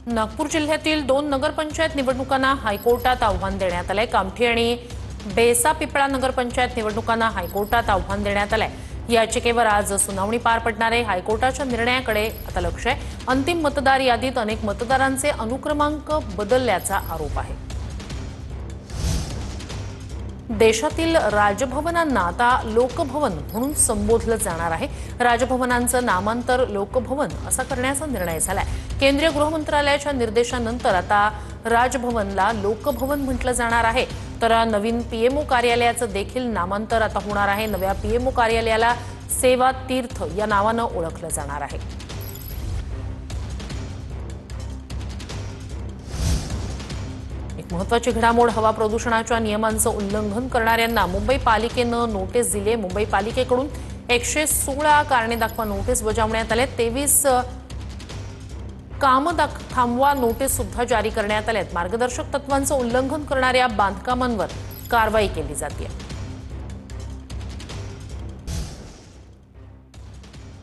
नागपूर जिल्ह्यातील 2 नगरपंचायत निवडणुकांना हायकोर्टात आव्हान देण्यात आलंय। कामठी आणि बेसा पिपळा नगरपंचायत निवडणुकांना हायकोर्टात आव्हान देण्यात आलंय। याचिकेवर आज सुनावणी पार पडणार आहे। हायकोर्टाच्या निर्णयाकडे आता लक्ष आहे। अंतिम मतदार यादीत अनेक मतदारांचे अनुक्रमांक बदलल्याचा आरोप आहे। देशातील राजभवनांना आता लोकभवन म्हणून संबोधलं जाणार आहे। राजभवनांचं नामांतर लोकभवन असा करण्याचा निर्णय झालाय। केंद्रीय गृहमंत्रालयाच्या निर्देशानंतर आता राजभवनला लोकभवन म्हटलं जाणार आहे। तर नवीन पीएमओ कार्यालयाचं देखील नामांतर आता होणार आहे। नव्या पीएमओ कार्यालयाला सेवा तीर्थ या नावानं ओळखलं जाणार आहे। एक महत्त्वाची घडामोड, हवा प्रदूषणाच्या नियमांचं उल्लंघन करणाऱ्यांना मुंबई पालिकेनं नोटीस दिली। मुंबई पालिकेकडून 116 कारणे दाखवा नोटीस बजावण्यात आले। 23 काम थांबवा नोटीस सुद्धा जारी करण्यात आल्यात। मार्गदर्शक तत्वांचं उल्लंघन करणाऱ्या बांधकामांवर कारवाई केली जाते।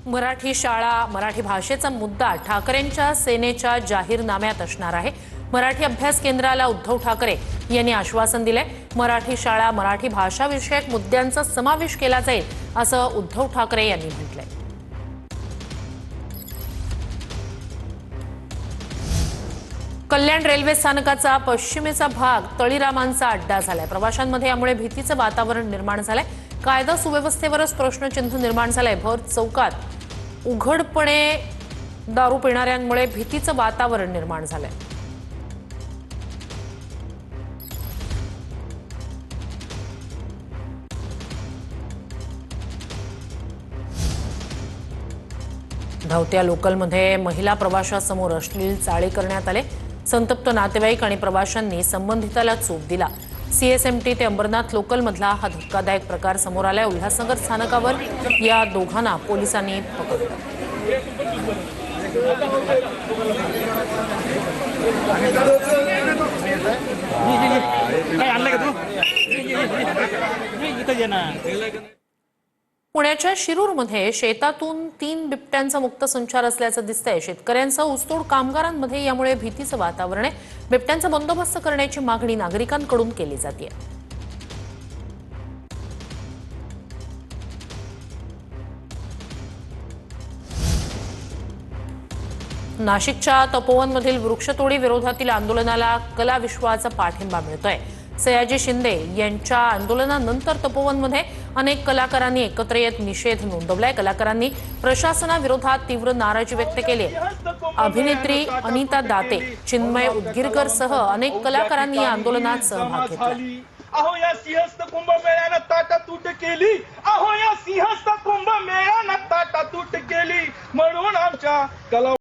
मराठी शाळा, मराठी भाषेचा मुद्दा ठाकरेंच्या सेनेच्या जाहीरनाम्यात असणार आहे। मराठी अभ्यास केंद्राला उद्धव ठाकरे यांनी आश्वासन दिले। मराठी शाळा, मराठी भाषा विषयक मुद्द्यांचा समावेश केला जाईल असं उद्धव ठाकरे यांनी म्हटलंय। कल्याण रेल्वे स्थानकाचा पश्चिमेचा भाग तळीरामांचा अड्डा झालाय। प्रवाशांमध्ये यामुळे भीतीचं वातावरण निर्माण झालंय। कायदा सुव्यवस्थेवरच प्रश्नचिन्ह निर्माण झालंय। भर चौकात उघडपणे दारू पिणाऱ्यांमुळे भीतीचं वातावरण निर्माण झालंय। धावत्या लोकलमध्ये महिला प्रवाशासमोर अश्लील चाळे करण्यात आले। संतप्त नातेवाईक आणि प्रवाशांनी संबंधिताला चोप दिला। सीएसएमटी ते अंबरनाथ लोकलमधला हा धक्कादायक प्रकार समोर आलाय। उल्हासनगर स्थानकावर या दोघांना पोलिसांनी पकडलं। पुण्याच्या शिरूरमध्ये शेतातून 3 बिबट्यांचा मुक्त संचार असल्याचं दिसतंय। शेतकऱ्यांसह ऊसतोड कामगारांमध्ये यामुळे भीतीचं वातावरण आहे। बिबट्यांचा बंदोबस्त करण्याची मागणी नागरिकांकडून केली जाते। नाशिकच्या तपोवनमधील वृक्षतोडी विरोधातील आंदोलनाला कला विश्वाचा पाठिंबा मिळतोय। सयाजी शिंदे यांच्या आंदोलनानंतर तपोवनमध्ये अनेक कलाकारांनी एकत्र येत निषेध नोंदवलाय। कलाकारांनी प्रशासनाविरोधात तीव्र नाराजी व्यक्त केली। अभिनेत्री अनिता दाते, चिन्मय उदगीरकर सह अनेक कलाकारांनी या आंदोलनात सहभाग घेतला। अहो या सिंहस्थ कुंभमेळ्यानं ताटातूट केली, अहो या सिंहस्थ कुंभमेळ्यानं ताटातूट केली, म्हणून आमच्या कला